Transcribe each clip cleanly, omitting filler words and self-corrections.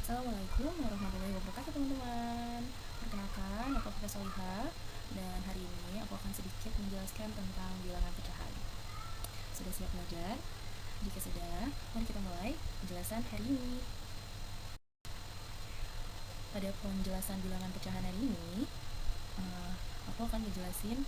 Assalamualaikum warahmatullahi wabarakatuh teman-teman. Perkenalkan, aku Profesor Soliha. Dan hari ini aku akan sedikit menjelaskan tentang bilangan pecahan. Sudah siap belajar? Jika sudah, mari kita mulai penjelasan hari ini. Pada penjelasan bilangan pecahan hari ini, aku akan menjelasin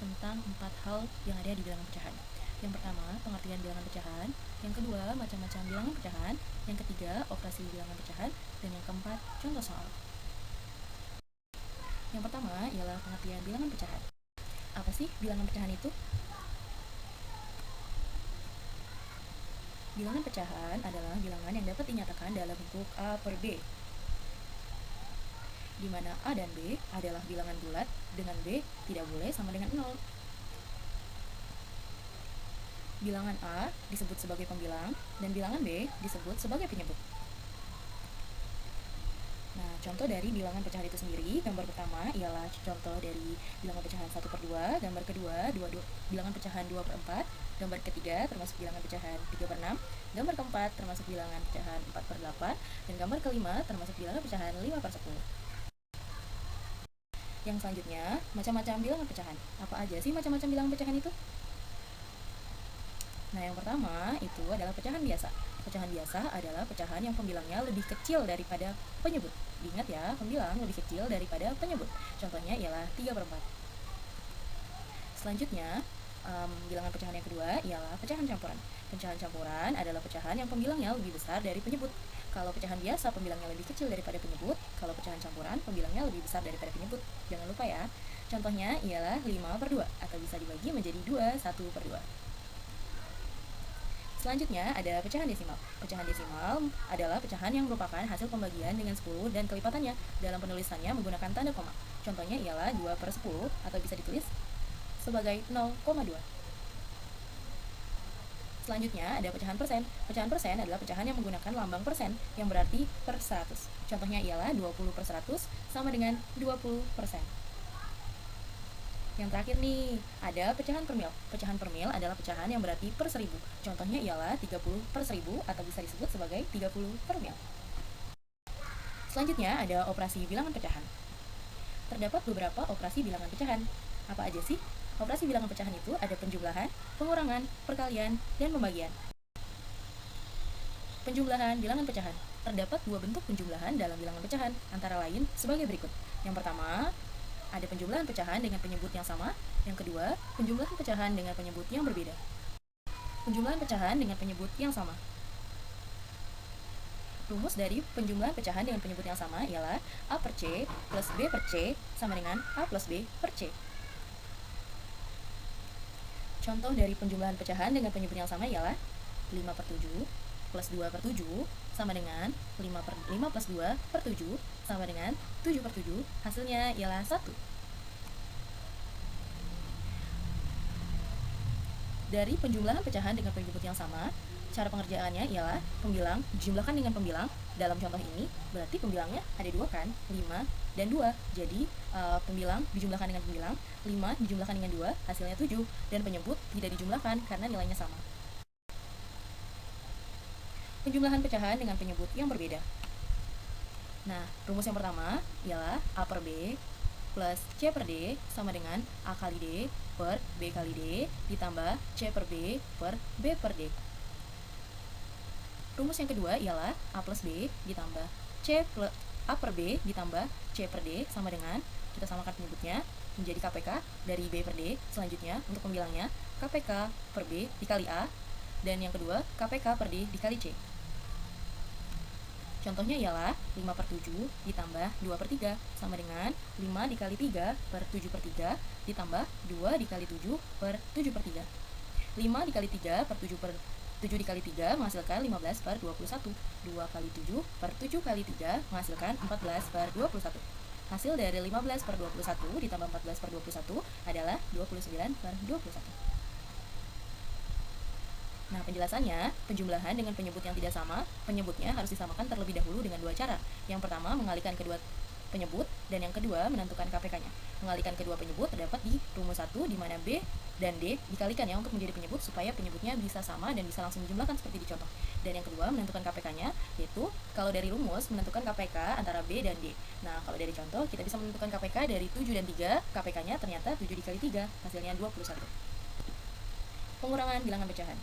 tentang 4 hal yang ada di bilangan pecahan. Yang pertama, pengertian bilangan pecahan. Yang kedua, macam-macam bilangan pecahan. Yang ketiga, operasi bilangan pecahan. Dan yang keempat, contoh soal. Yang pertama ialah pengertian bilangan pecahan. Apa sih bilangan pecahan itu? Bilangan pecahan adalah bilangan yang dapat dinyatakan dalam bentuk A per B, di mana A dan B adalah bilangan bulat dengan B tidak boleh sama dengan 0. Bilangan A disebut sebagai pembilang dan bilangan B disebut sebagai penyebut. Nah, contoh dari bilangan pecahan itu sendiri, gambar pertama ialah contoh dari bilangan pecahan 1 per 2, gambar kedua, bilangan pecahan 2 per 4, gambar ketiga termasuk bilangan pecahan 3 per 6, gambar keempat termasuk bilangan pecahan 4 per 8, dan gambar kelima termasuk bilangan pecahan 5 per 10. Yang selanjutnya, macam-macam bilangan pecahan. Apa aja sih macam-macam bilangan pecahan itu? Nah, yang pertama itu adalah pecahan biasa. Pecahan biasa adalah pecahan yang pembilangnya lebih kecil daripada penyebut. Diingat ya, pembilang lebih kecil daripada penyebut. Contohnya ialah 3 per 4. Selanjutnya, bilangan pecahan yang kedua ialah pecahan campuran. Pecahan campuran adalah pecahan yang pembilangnya lebih besar dari penyebut. Kalau pecahan biasa pembilangnya lebih kecil daripada penyebut, kalau pecahan campuran pembilangnya lebih besar daripada penyebut. Jangan lupa ya. Contohnya ialah 5 per 2 atau bisa dibagi menjadi 2, 1 per 2. Selanjutnya ada pecahan desimal. Pecahan desimal adalah pecahan yang merupakan hasil pembagian dengan 10 dan kelipatannya dalam penulisannya menggunakan tanda koma. Contohnya ialah 2 per 10 atau bisa ditulis sebagai 0,2. Selanjutnya ada pecahan persen. Pecahan persen adalah pecahan yang menggunakan lambang persen yang berarti per 100. Contohnya ialah 20 per 100 sama dengan 20%. Yang terakhir nih, ada pecahan per mil. Pecahan per mil adalah pecahan yang berarti per 1000. Contohnya ialah 30 per 1000 atau bisa disebut sebagai 30 per mil. Selanjutnya ada operasi bilangan pecahan. Terdapat beberapa operasi bilangan pecahan. Apa aja sih? Operasi bilangan pecahan itu ada penjumlahan, pengurangan, perkalian, dan pembagian. Penjumlahan bilangan pecahan. Terdapat dua bentuk penjumlahan dalam bilangan pecahan, antara lain sebagai berikut. Yang pertama, ada penjumlahan pecahan dengan penyebut yang sama. Yang kedua, penjumlahan pecahan dengan penyebut yang berbeda. Penjumlahan pecahan dengan penyebut yang sama. Rumus dari penjumlahan pecahan dengan penyebut yang sama ialah A per C plus B per C sama dengan A plus B per C. Contoh dari penjumlahan pecahan dengan penyebut yang sama ialah 5 per 7 plus 2 per 7 sama dengan 5 plus 2 per 7 sama dengan 7 per 7. Hasilnya ialah 1. Dari penjumlahan pecahan dengan penyebut yang sama, cara pengerjaannya ialah pembilang dijumlahkan dengan pembilang. Dalam contoh ini, berarti pembilangnya ada 2 kan? 5 dan 2. Jadi, pembilang dijumlahkan dengan pembilang, 5 dijumlahkan dengan 2, hasilnya 7. Dan penyebut tidak dijumlahkan karena nilainya sama. Penjumlahan pecahan dengan penyebut yang berbeda. Nah, rumus yang pertama ialah A per B plus C per D sama dengan A kali D per B kali D ditambah C per B per B per D. Rumus yang kedua ialah A plus B ditambah A per B ditambah C per D sama dengan, kita samakan penyebutnya menjadi KPK dari B per D. Selanjutnya untuk pembilangnya KPK per B dikali A, dan yang kedua KPK per D dikali C. Contohnya ialah 5 per 7 ditambah 2 per 3 sama dengan 5 dikali 3 per 7 per 3 ditambah 2 dikali 7 per 7 per 3. 5 dikali 3 per 7 per 7 dikali 3 menghasilkan 15 per 21. 2 kali 7 per 7 kali 3 menghasilkan 14 per 21. Hasil dari 15 per 21 ditambah 14 per 21 adalah 29 per 21. Nah, penjelasannya, penjumlahan dengan penyebut yang tidak sama, penyebutnya harus disamakan terlebih dahulu dengan dua cara. Yang pertama, mengalihkan kedua penyebut, dan yang kedua menentukan KPK-nya. Mengalihkan kedua penyebut terdapat di rumus 1, di mana B dan D dikalikan ya untuk menjadi penyebut supaya penyebutnya bisa sama dan bisa langsung dijumlahkan seperti di contoh. Dan yang kedua menentukan KPK-nya, yaitu kalau dari rumus menentukan KPK antara B dan D. Nah, kalau dari contoh kita bisa menentukan KPK dari 7 dan 3, KPK-nya ternyata 7 dikali 3, hasilnya 21. Pengurangan bilangan pecahan.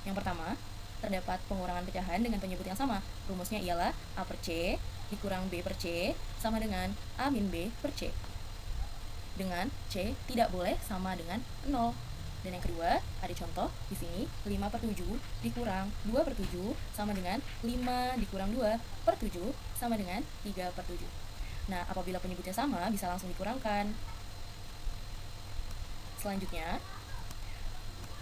Yang pertama, terdapat pengurangan pecahan dengan penyebut yang sama. Rumusnya ialah A per C dikurang B per C sama dengan A min B per C. Dengan C tidak boleh sama dengan 0. Dan yang kedua, ada contoh di sini 5 per 7 dikurang 2 per 7 sama dengan 5 dikurang 2 per 7 sama dengan 3 per 7. Nah, apabila penyebutnya sama, bisa langsung dikurangkan. Selanjutnya,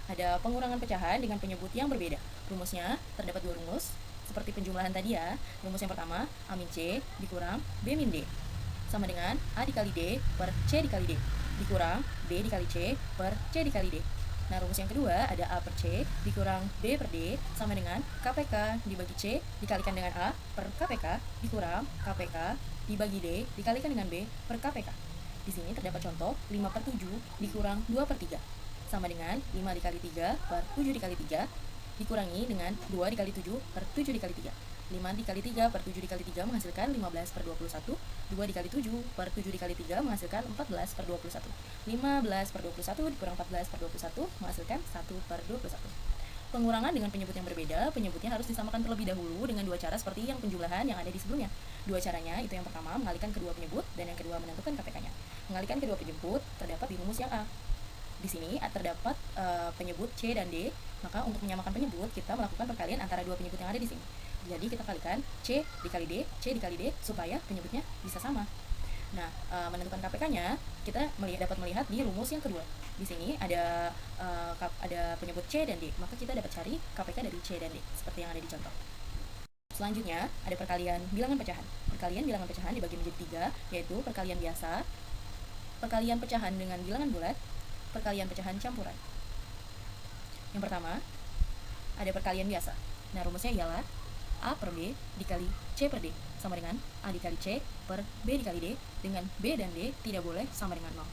ada pengurangan pecahan dengan penyebut yang berbeda. Rumusnya terdapat dua rumus, seperti penjumlahan tadi ya. Rumus yang pertama, A min C dikurang B min D, sama dengan A dikali D per C dikali D, dikurang B dikali C per C dikali D. Nah, rumus yang kedua ada A per C dikurang B per D, sama dengan KPK dibagi C dikalikan dengan A per KPK, dikurang KPK dibagi D dikalikan dengan B per KPK. Di sini terdapat contoh 5 per 7 dikurang 2 per 3, sama dengan 5 dikali 3 per 7 dikali 3, dikurangi dengan 2 dikali 7 per 7 dikali 3. 5 dikali 3 per 7 dikali 3 menghasilkan 15 per 21. 2 dikali 7 per 7 dikali 3 menghasilkan 14 per 21. 15 per 21 dikurang 14 per 21 menghasilkan 1 per 21. Pengurangan dengan penyebut yang berbeda, penyebutnya harus disamakan terlebih dahulu dengan dua cara seperti yang penjumlahan yang ada di sebelumnya. Dua caranya, itu yang pertama mengalihkan kedua penyebut, dan yang kedua menentukan KPK-nya. Mengalihkan kedua penyebut terdapat di rumus yang A. Di sini terdapat penyebut C dan D, maka untuk menyamakan penyebut kita melakukan perkalian antara dua penyebut yang ada di sini. Jadi kita kalikan C dikali D, C dikali D supaya penyebutnya bisa sama. Nah, menentukan KPK-nya kita dapat melihat di rumus yang kedua. Di sini ada penyebut C dan D, maka kita dapat cari KPK dari C dan D seperti yang ada di contoh. Selanjutnya ada perkalian bilangan pecahan. Perkalian bilangan pecahan dibagi menjadi 3, yaitu perkalian biasa, perkalian pecahan dengan bilangan bulat, perkalian pecahan campuran. Yang pertama, ada perkalian biasa. Nah, rumusnya ialah A per B dikali C per D sama dengan A dikali C per B dikali D, dengan B dan D tidak boleh sama dengan 0.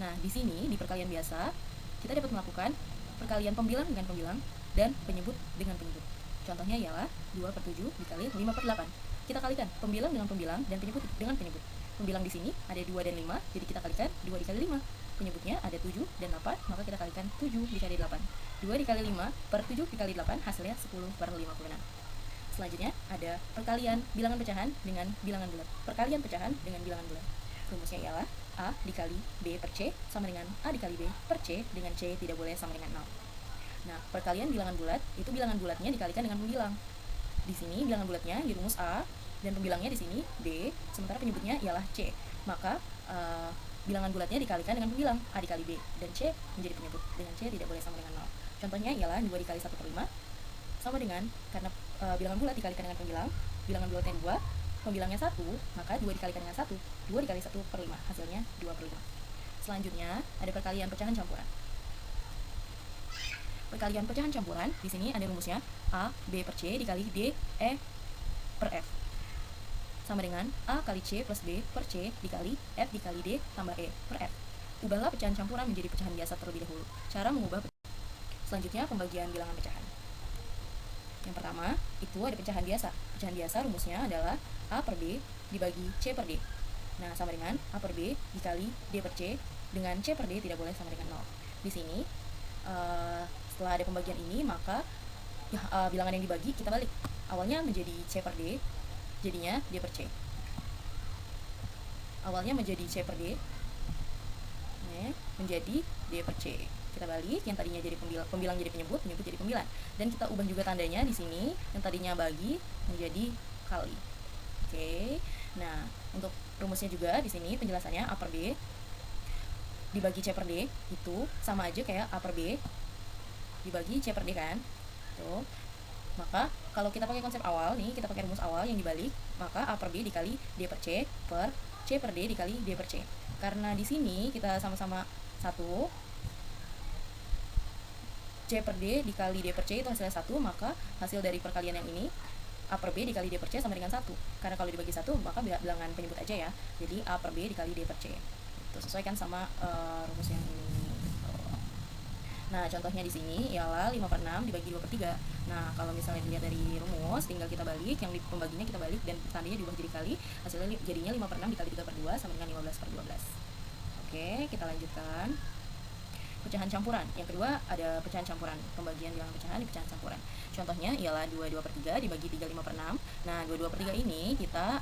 Nah, di sini di perkalian biasa kita dapat melakukan perkalian pembilang dengan pembilang dan penyebut dengan penyebut. Contohnya ialah 2 per 7 dikali 5 per 8. Kita kalikan pembilang dengan pembilang dan penyebut dengan penyebut. Pembilang di sini ada 2 dan 5, jadi kita kalikan 2 dikali 5. Penyebutnya ada 7 dan 8, maka kita kalikan 7 dikali 8. 2 dikali 5 per 7 dikali 8 hasilnya 10 per 56. Selanjutnya ada perkalian bilangan pecahan dengan bilangan bulat. Perkalian pecahan dengan bilangan bulat. Rumusnya ialah A dikali B per C sama dengan A dikali B per C, dengan C tidak boleh sama dengan 0. Nah, perkalian bilangan bulat itu bilangan bulatnya dikalikan dengan pembilang. Di sini bilangan bulatnya di rumus A dan pembilangnya di sini D, sementara penyebutnya ialah C. Maka bilangan bulatnya dikalikan dengan pembilang A dikali B, dan C menjadi penyebut, dengan C tidak boleh sama dengan 0. Contohnya ialah 2 dikali 1 per 5 sama dengan, karena bilangan bulat dikalikan dengan pembilang, bilangan bulatnya 2, pembilangnya 1, maka 2 dikalikan dengan 1, 2 dikali 1 per 5, hasilnya 2 per 5. Selanjutnya ada perkalian pecahan campuran. Perkalian pecahan campuran, di sini ada rumusnya A B per C dikali D E per F sama dengan A kali C plus B per C dikali F dikali D tambah E per F. Ubahlah pecahan campuran menjadi pecahan biasa terlebih dahulu. Cara mengubah selanjutnya pembagian bilangan pecahan. Yang pertama, itu ada pecahan biasa. Pecahan biasa rumusnya adalah A per B dibagi C per D. Nah, sama dengan A per B dikali D per C, dengan C per D tidak boleh sama dengan 0. Di sini, setelah ada pembagian ini, maka bilangan yang dibagi kita balik. Awalnya menjadi C per D, jadinya D per C. Awalnya menjadi C per D, menjadi D per C. Kita balik, yang tadinya jadi pembilang jadi penyebut jadi pembilang. Dan kita ubah juga tandanya di sini, yang tadinya bagi menjadi kali. Oke. Nah, untuk rumusnya juga di sini penjelasannya A per B dibagi C per D itu sama aja kayak A per B dibagi C per D kan. Tuh. Maka kalau kita pakai konsep awal nih, kita pakai rumus awal yang dibalik, maka A per B dikali D per C per D dikali D per C. Karena di sini kita sama-sama 1, C per D dikali D per C itu hasilnya 1, maka hasil dari perkalian yang ini A per B dikali D per C sama dengan 1. Karena kalau dibagi 1 maka bilangan penyebut aja ya. Jadi A per B dikali D per C. Itu sesuaikan sama rumus yang ini. Nah, contohnya di sini ialah 5 per 6 dibagi 2 per 3. Nah, kalau misalnya dilihat dari rumus, tinggal kita balik, yang di pembaginya kita balik dan tandanya diubah jadi kali. Hasilnya jadinya 5 per 6 dikali 3 per 2 sama dengan 15 per 12. Oke, kita lanjutkan. Pecahan campuran. Yang kedua ada pecahan campuran, pembagian bilangan pecahan di pecahan campuran. Contohnya ialah 22 per 3 dibagi 3 5 per 6. Nah, 22 per 3 ini kita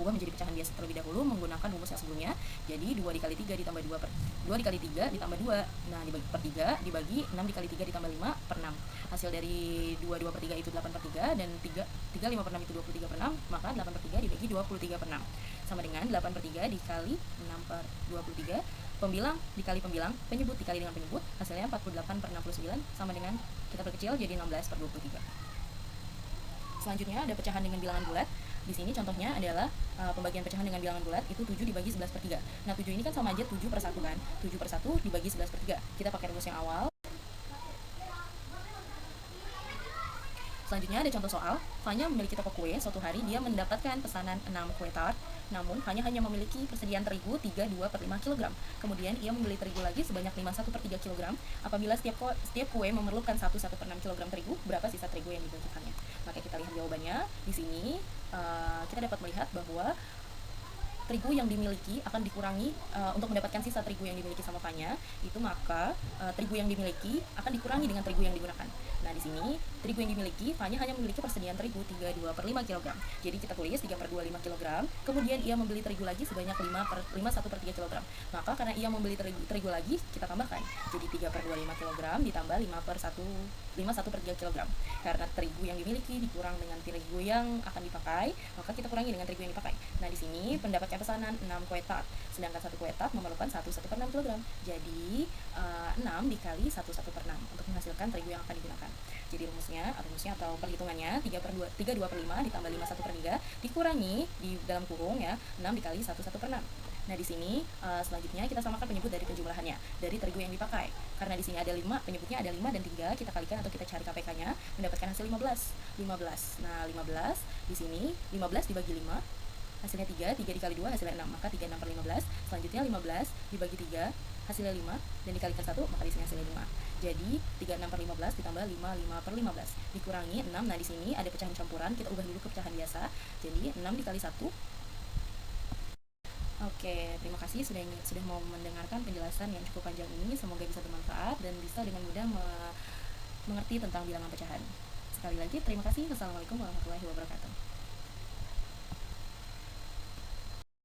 ubah menjadi pecahan biasa terlebih dahulu menggunakan rumus yang sebelumnya. Jadi 2 dikali 3 ditambah 2 dikali 3 ditambah 2. Nah, dibagi per 3 dibagi 6 dikali 3 ditambah 5 per 6. Hasil dari 22 per 3 itu 8 per 3 dan 3 5 per 6 itu 23 per 6, maka 8 per 3 dibagi 23 per 6 sama dengan 8 per 3 dikali 6 per 23, pembilang dikali pembilang, penyebut dikali dengan penyebut, hasilnya 48 per 69 sama dengan kita perkecil jadi 16 per 23. Selanjutnya ada pecahan dengan bilangan bulat. Di sini contohnya adalah pembagian pecahan dengan bilangan bulat itu 7 dibagi 11 per 3. Nah, 7 ini kan sama aja 7 per 1 kan. 7 per 1 dibagi 11 per 3. Kita pakai rumus yang awal. Selanjutnya ada contoh soal. Fanya memiliki toko kue. Suatu hari dia mendapatkan pesanan 6 kue tart, namun hanya memiliki persediaan terigu 32 per 5 kg. Kemudian ia membeli terigu lagi sebanyak 51 per 3 kg. Apabila setiap kue memerlukan 1 per 6 kg terigu, berapa sisa terigu yang dibutuhkannya? Maka kita lihat jawabannya. Di sini kita dapat melihat bahwa terigu yang dimiliki akan dikurangi untuk mendapatkan sisa terigu yang dimiliki sama Fanya, itu maka terigu yang dimiliki akan dikurangi dengan terigu yang digunakan. Nah, di sini terigu yang dimiliki Fanya hanya memiliki persediaan terigu 32 per 5 kg. Jadi kita tulis 3 per 2 5 kg. Kemudian ia membeli terigu lagi sebanyak 1 per 3 kg. Maka karena ia membeli terigu lagi, kita tambahkan. Jadi 3 per 2 5 kg ditambah 5 per 1 per 3 kg. Karena terigu yang dimiliki dikurang dengan terigu yang akan dipakai, maka kita kurangi dengan terigu yang dipakai. Nah, di sini pendapatnya pesanan 6 kue tart, sedangkan 1 kue tart memerlukan 1 per 6 kg. Jadi 6 dikali 1 per 6 untuk menghasilkan terigu yang akan digunakan. Jadi rumusnya atau perhitungannya 2 per 5 ditambah 5 1 per 3 dikurangi di dalam kurung ya 6 dikali 1 per 6. Nah, di sini selanjutnya kita samakan penyebut dari penjumlahannya dari terigu yang dipakai. Karena di sini ada 5, penyebutnya ada 5 dan 3, kita kalikan atau kita cari KPK-nya, mendapatkan hasil 15. Nah, 15 di sini 15 dibagi 5 hasilnya 3 dikali 2 hasilnya 6, maka 36 per 15. Selanjutnya 15 dibagi 3 hasilnya 5 dan dikalikan 1, maka di sini hasilnya 5. Jadi 36 per 15 ditambah 5 per 15 dikurangi 6. Nah, di sini ada pecahan campuran, kita ubah dulu ke pecahan biasa. Jadi 6 dikali 1. Oke, terima kasih sudah mau mendengarkan penjelasan yang cukup panjang ini. Semoga bisa bermanfaat dan bisa dengan mudah mengerti tentang bilangan pecahan. Sekali lagi terima kasih. Wassalamualaikum warahmatullahi wabarakatuh.